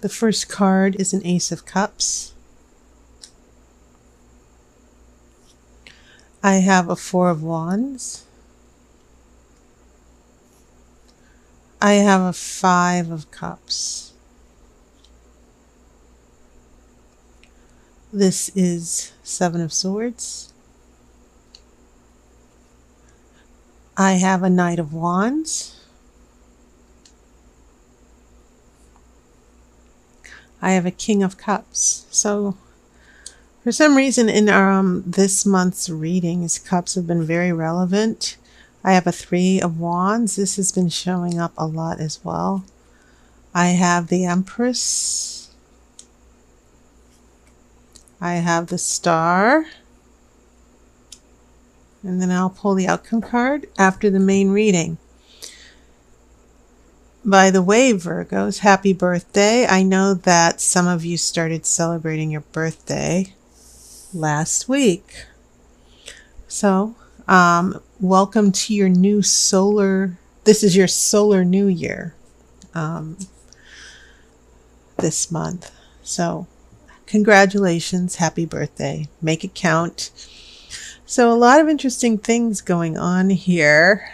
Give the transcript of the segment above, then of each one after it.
The first card is an Ace of Cups. I have a Four of Wands. I have a Five of Cups. This is Seven of Swords. I have a Knight of Wands. I have a King of Cups. So for some reason in this month's readings, cups have been very relevant. I have a Three of Wands. This has been showing up a lot as well. I have the Empress. I have the Star. And then I'll pull the outcome card after the main reading. By the way, Virgos, happy birthday. I know that some of you started celebrating your birthday last week. So, welcome to your new this is your solar new year this month. So, congratulations, happy birthday. Make it count. So a lot of interesting things going on here.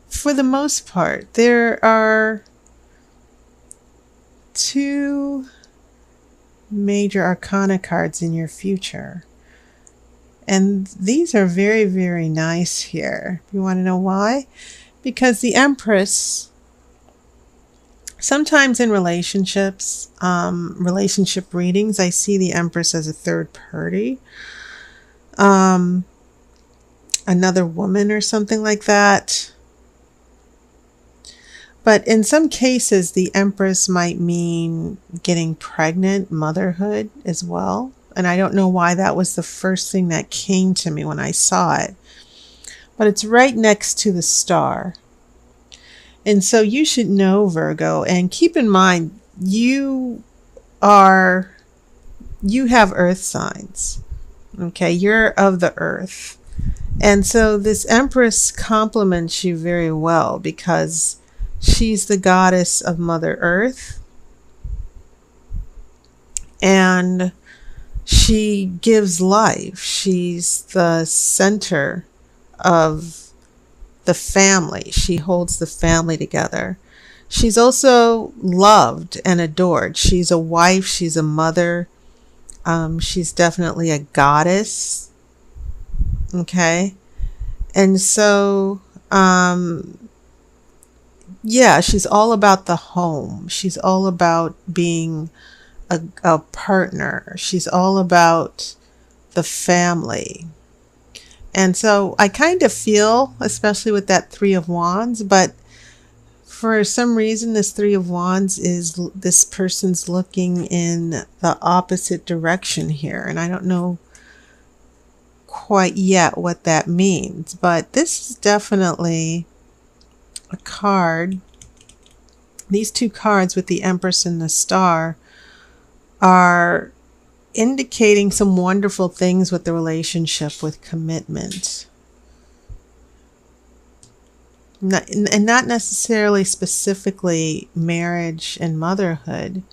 For the most part, there are two major arcana cards in your future. And these are very, very nice here. You want to know why? Because the Empress, sometimes in relationships, relationship readings, I see the Empress as a third party. Another woman or something like that. But in some cases, the Empress might mean getting pregnant, motherhood as well. And I don't know why that was the first thing that came to me when I saw it. But it's right next to the Star. And so you should know, Virgo, and keep in mind, you have earth signs. Okay, you're of the earth. And so this Empress complements you very well because she's the goddess of Mother Earth. And she gives life. She's the center of the family. She holds the family together. She's also loved and adored. She's a wife. She's a mother. She's definitely a goddess. Okay. And so, yeah, she's all about the home. She's all about being a partner. She's all about the family. And so I kind of feel, especially with that Three of Wands, but for some reason this Three of Wands is this person's looking in the opposite direction here. And I don't know quite yet what that means, but this is definitely a card. These two cards with the Empress and the Star are indicating some wonderful things with the relationship, with commitment. And not necessarily specifically marriage and motherhood,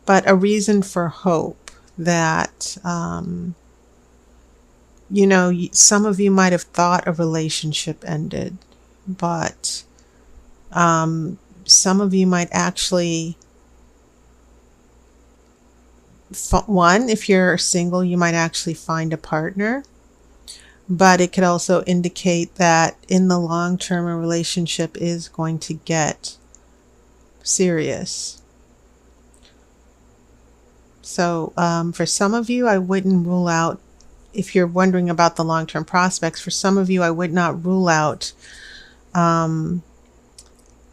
but a reason for hope that, you know, some of you might have thought a relationship ended, but some of you might actually, one, if you're single, you might actually find a partner. But it could also indicate that in the long term, a relationship is going to get serious. So for some of you, I wouldn't rule out, if you're wondering about the long-term prospects, for some of you, I would not rule out a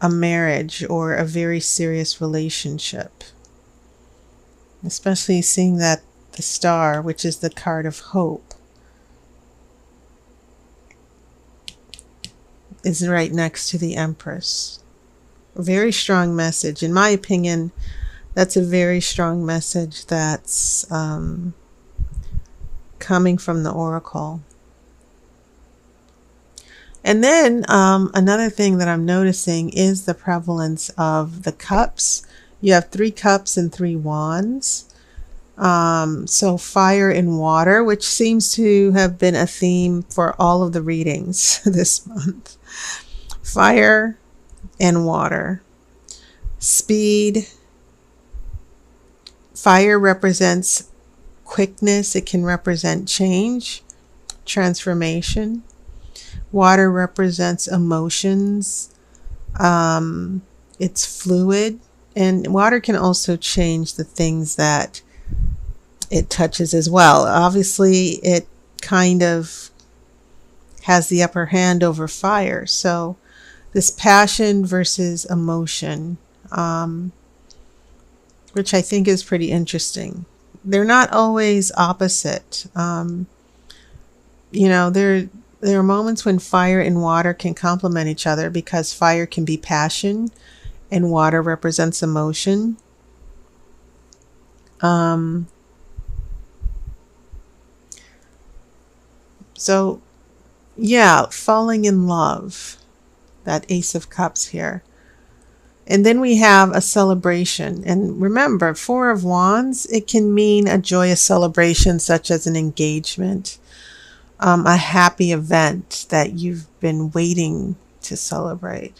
marriage or a very serious relationship. Especially seeing that the Star, which is the card of hope, is right next to the Empress. A very strong message. In my opinion, that's a very strong message that's coming from the Oracle. And then another thing that I'm noticing is the prevalence of the cups. You have 3 cups and 3 wands. So fire and water, which seems to have been a theme for all of the readings this month. Fire and water. Speed. Fire represents quickness. It can represent change, transformation. Water represents emotions. It's fluid. And water can also change the things that it touches as well. Obviously, it kind of has the upper hand over fire. So this passion versus emotion, which I think is pretty interesting. They're not always opposite. There are moments when fire and water can complement each other because fire can be passion and water represents emotion. So, yeah, falling in love, that Ace of Cups here. And then we have a celebration. And remember, 4 of Wands, it can mean a joyous celebration such as an engagement, a happy event that you've been waiting to celebrate.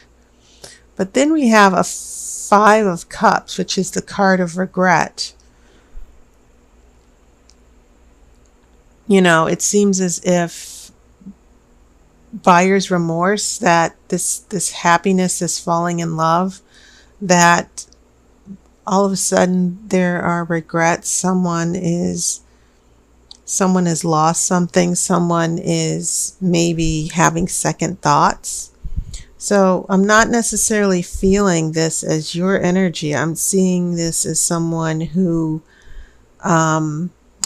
But then we have a 5 of Cups, which is the card of regret. It seems as if buyer's remorse, that this happiness, this falling in love, that all of a sudden there are regrets. Someone has lost something. Someone is maybe having second thoughts. So I'm not necessarily feeling this as your energy. I'm seeing this as someone who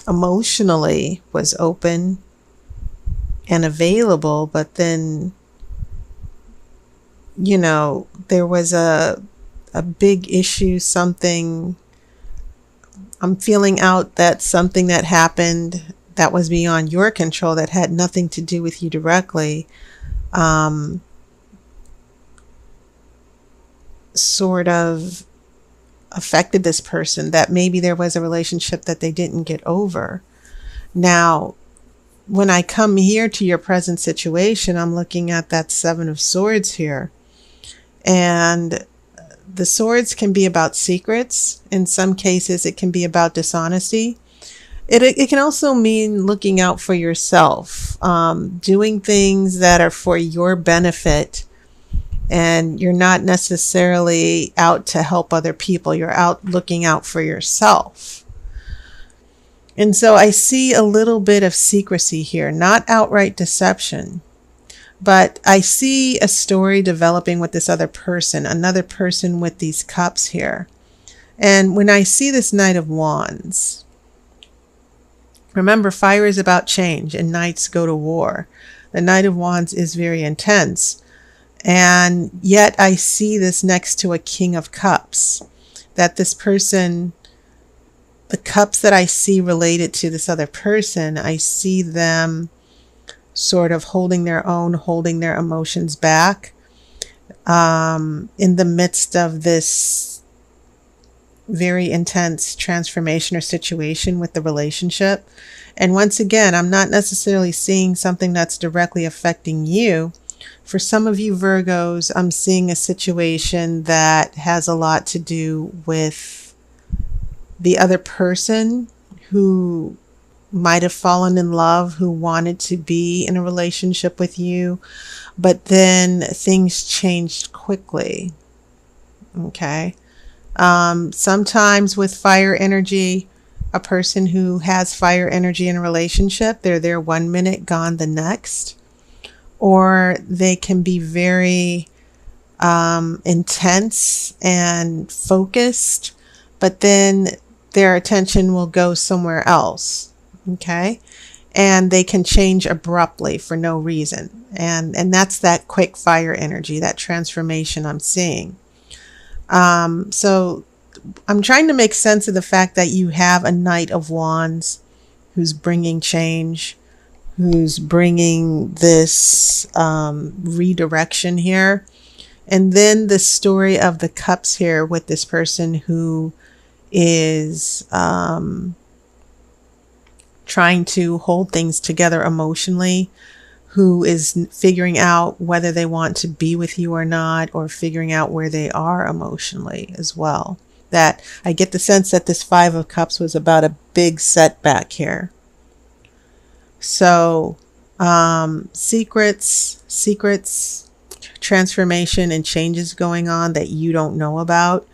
emotionally was open and available, but then there was a big issue, something. I'm feeling out that something that happened that was beyond your control, that had nothing to do with you directly, sort of affected this person, that maybe there was a relationship that they didn't get over. Now, when I come here to your present situation, I'm looking at that 7 of Swords here. And the swords can be about secrets. In some cases, it can be about dishonesty. It can also mean looking out for yourself, doing things that are for your benefit. And you're not necessarily out to help other people. You're out looking out for yourself. And so I see a little bit of secrecy here, not outright deception, but I see a story developing with this other person, another person with these cups here. And when I see this Knight of Wands, remember, fire is about change and knights go to war. The Knight of Wands is very intense. And yet I see this next to a King of Cups, that this person, the cups that I see related to this other person, I see them sort of holding their own, holding their emotions back, in the midst of this very intense transformation or situation with the relationship. And once again, I'm not necessarily seeing something that's directly affecting you. For some of you Virgos, I'm seeing a situation that has a lot to do with the other person who might have fallen in love, who wanted to be in a relationship with you, but then things changed quickly. Okay. Sometimes with fire energy, a person who has fire energy in a relationship, they're there 1 minute, gone the next. Or they can be very intense and focused, but then their attention will go somewhere else. Okay. And they can change abruptly for no reason. And that's that quick fire energy, that transformation I'm seeing. So I'm trying to make sense of the fact that you have a Knight of Wands who's bringing change, who's bringing this redirection here. And then the story of the cups here with this person who is trying to hold things together emotionally, who is figuring out whether they want to be with you or not, or figuring out where they are emotionally as well. That I get the sense that this Five of Cups was about a big setback here. So secrets, transformation and changes going on that you don't know about.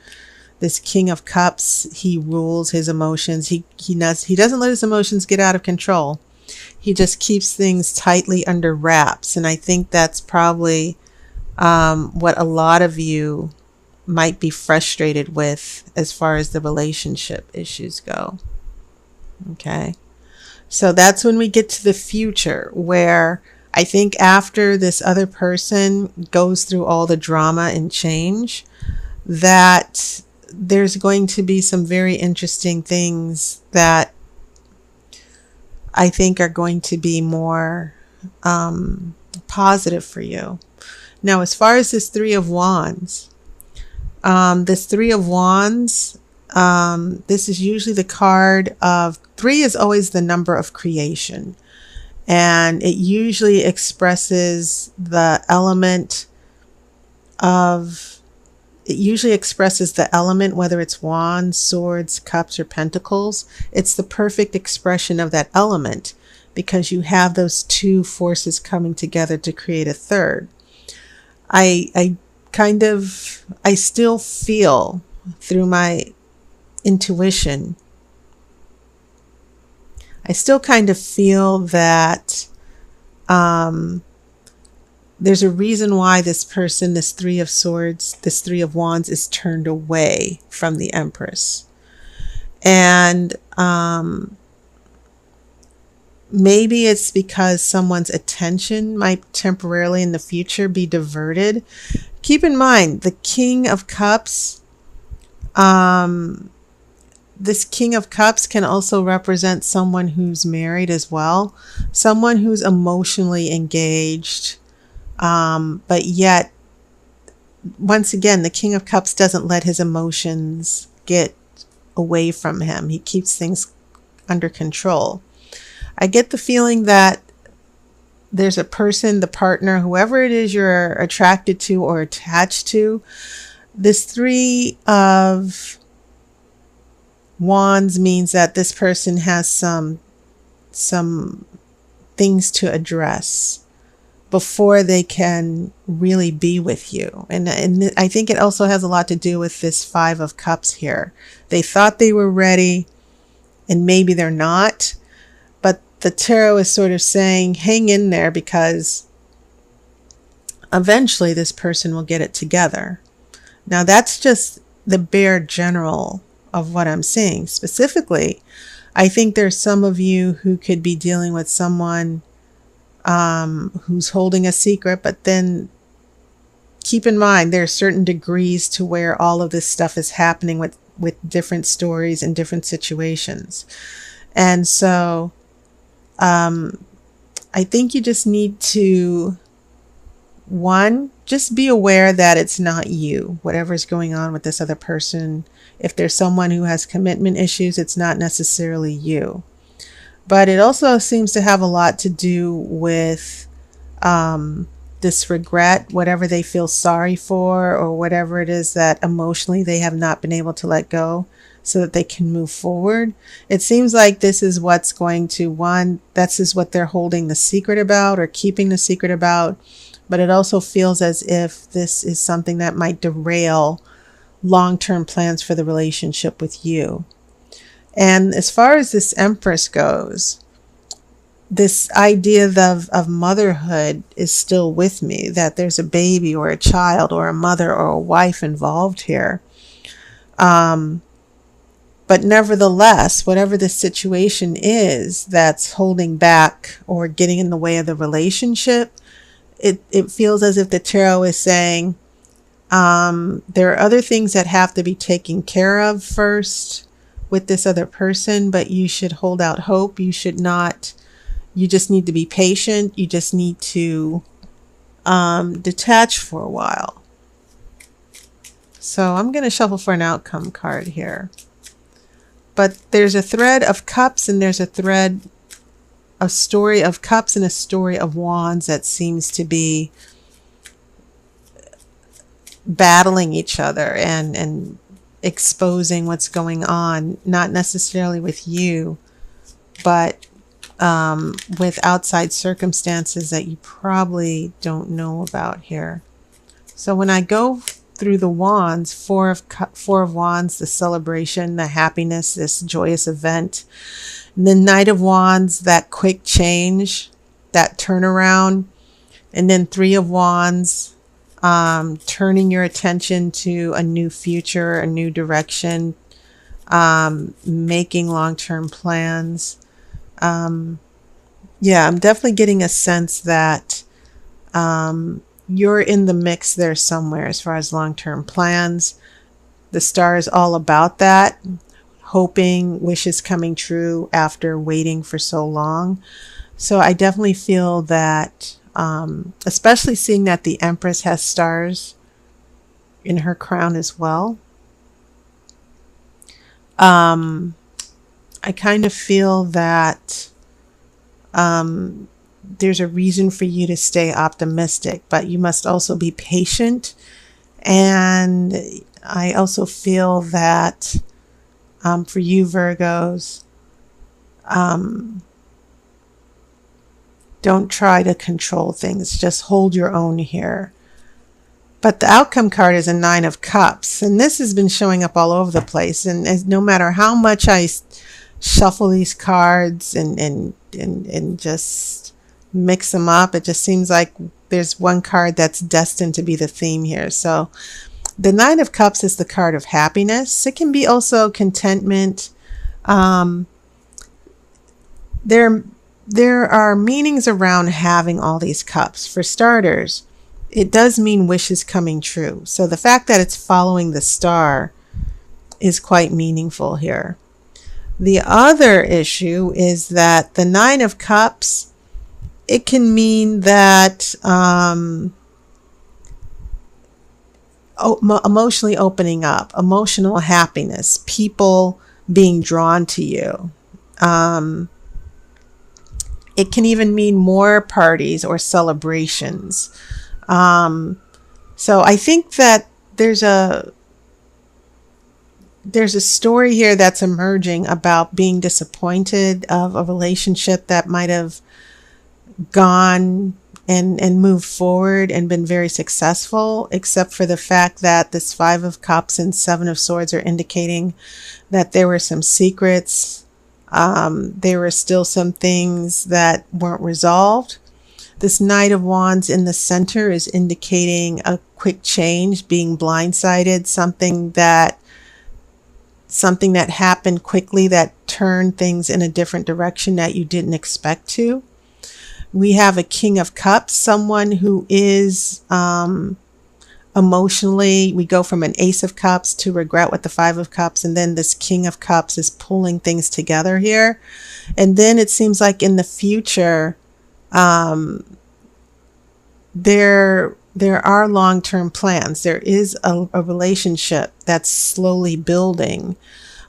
This King of Cups, he rules his emotions. He doesn't let his emotions get out of control. He just keeps things tightly under wraps. And I think that's probably what a lot of you might be frustrated with as far as the relationship issues go. Okay. So that's when we get to the future, where I think after this other person goes through all the drama and change, that there's going to be some very interesting things that I think are going to be more positive for you. Now, as far as this Three of Wands, this is usually the card of, 3 is always the number of creation. And it usually expresses the element, whether it's wands, swords, cups, or pentacles. It's the perfect expression of that element, because you have those two forces coming together to create a third. I still feel through my intuition, I still kind of feel that there's a reason why this person, this Three of Swords, this Three of Wands, is turned away from the Empress. And maybe it's because someone's attention might temporarily in the future be diverted. Keep in mind, the King of Cups, this King of Cups can also represent someone who's married as well, someone who's emotionally engaged, but yet, once again, the King of Cups doesn't let his emotions get away from him. He keeps things under control. I get the feeling that there's a person, the partner, whoever it is you're attracted to or attached to, this Three of Wands means that this person has some things to address before they can really be with you. And I think it also has a lot to do with this Five of Cups here. They thought they were ready, and maybe they're not. But the tarot is sort of saying, hang in there, because eventually this person will get it together. Now, that's just the bare general of what I'm seeing. Specifically, I think there's some of you who could be dealing with someone who's holding a secret, but then keep in mind there are certain degrees to where all of this stuff is happening with different stories and different situations. And so I think you just need to, one, just be aware that it's not you, whatever's going on with this other person. If there's someone who has commitment issues, it's not necessarily you. But it also seems to have a lot to do with this regret, whatever they feel sorry for, or whatever it is that emotionally they have not been able to let go so that they can move forward. It seems like this is what's going to, one, this is what they're holding the secret about or keeping the secret about. But it also feels as if this is something that might derail long-term plans for the relationship with you. And as far as this Empress goes, this idea of motherhood is still with me, that there's a baby or a child or a mother or a wife involved here. But nevertheless, whatever the situation is that's holding back or getting in the way of the relationship, it feels as if the tarot is saying there are other things that have to be taken care of first with this other person, but you should hold out hope. You should not You just need to be patient. You just need to detach for a while. So I'm going to shuffle for an outcome card here. But there's a thread of cups and there's a story of cups and a story of wands that seems to be battling each other and exposing what's going on, not necessarily with you, but with outside circumstances that you probably don't know about here. So when I go through the wands, four of wands, the celebration, the happiness, this joyous event, and the Knight of Wands, that quick change, that turnaround, and then Three of Wands, turning your attention to a new future, a new direction, making long-term plans. Yeah, I'm definitely getting a sense that you're in the mix there somewhere as far as long-term plans. The star is all about that, hoping, wishes coming true after waiting for so long. So I definitely feel that, especially seeing that the Empress has stars in her crown as well. I kind of feel that there's a reason for you to stay optimistic, but you must also be patient. And I also feel that for you Virgos, don't try to control things. Just hold your own here. But the outcome card is a Nine of Cups. And this has been showing up all over the place. And no matter how much I shuffle these cards and just mix them up, it just seems like there's one card that's destined to be the theme here. So the Nine of Cups is the card of happiness. It can be also contentment. There are meanings around having all these cups. For starters, it does mean wishes coming true. So the fact that it's following the star is quite meaningful here. The other issue is that the Nine of Cups, it can mean that emotionally opening up, emotional happiness, people being drawn to you. It can even mean more parties or celebrations. So I think that there's a story here that's emerging about being disappointed of a relationship that might have gone and moved forward and been very successful, except for the fact that this Five of Cups and Seven of Swords are indicating that there were some secrets. There were still some things that weren't resolved. This Knight of Wands in the center is indicating a quick change, being blindsided, something that happened quickly that turned things in a different direction that you didn't expect to. We have a King of Cups, someone who is emotionally, we go from an Ace of Cups to regret with the Five of Cups, and then this King of Cups is pulling things together here. And then it seems like in the future, there are long-term plans. There is a relationship that's slowly building,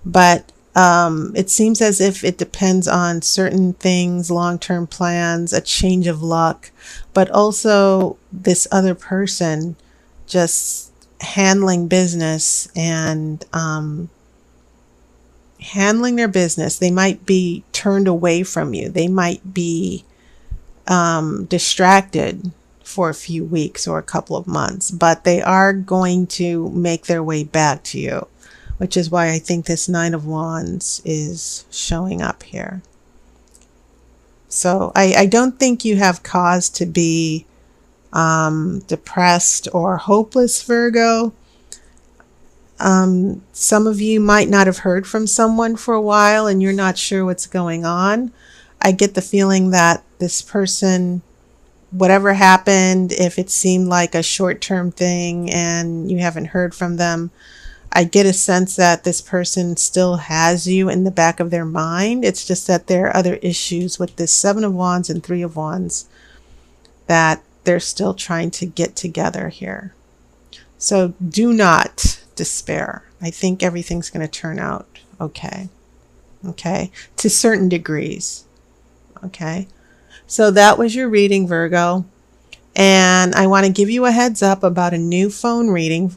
but it seems as if it depends on certain things, long-term plans, a change of luck, but also this other person just handling business and handling their business. They might be turned away from you. They might be distracted for a few weeks or a couple of months, but they are going to make their way back to you, which is why I think this Nine of Wands is showing up here. So I don't think you have cause to be depressed or hopeless, Virgo. Some of you might not have heard from someone for a while and you're not sure what's going on. I get the feeling that this person, whatever happened, if it seemed like a short-term thing and you haven't heard from them, I get a sense that this person still has you in the back of their mind. It's just that there are other issues with this Seven of Wands and Three of Wands that they're still trying to get together here. So do not despair. I think everything's going to turn out okay. Okay. To certain degrees. Okay. So that was your reading, Virgo. And I want to give you a heads up about a new phone reading.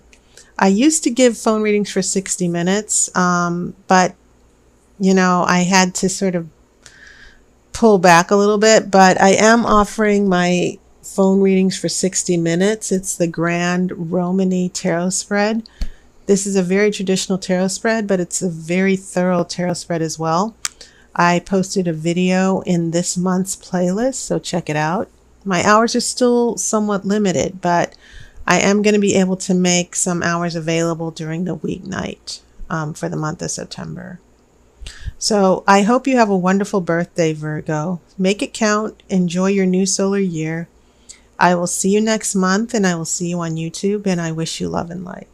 I used to give phone readings for 60 minutes, but, you know, I had to sort of pull back a little bit. But I am offering my phone readings for 60 minutes. It's the Grand Romany Tarot Spread. This is a very traditional tarot spread, but it's a very thorough tarot spread as well. I posted a video in this month's playlist, so check it out. My hours are still somewhat limited, but I am going to be able to make some hours available during the weeknight for the month of September. So I hope you have a wonderful birthday, Virgo. Make it count. Enjoy your new solar year. I will see you next month, and I will see you on YouTube, and I wish you love and light.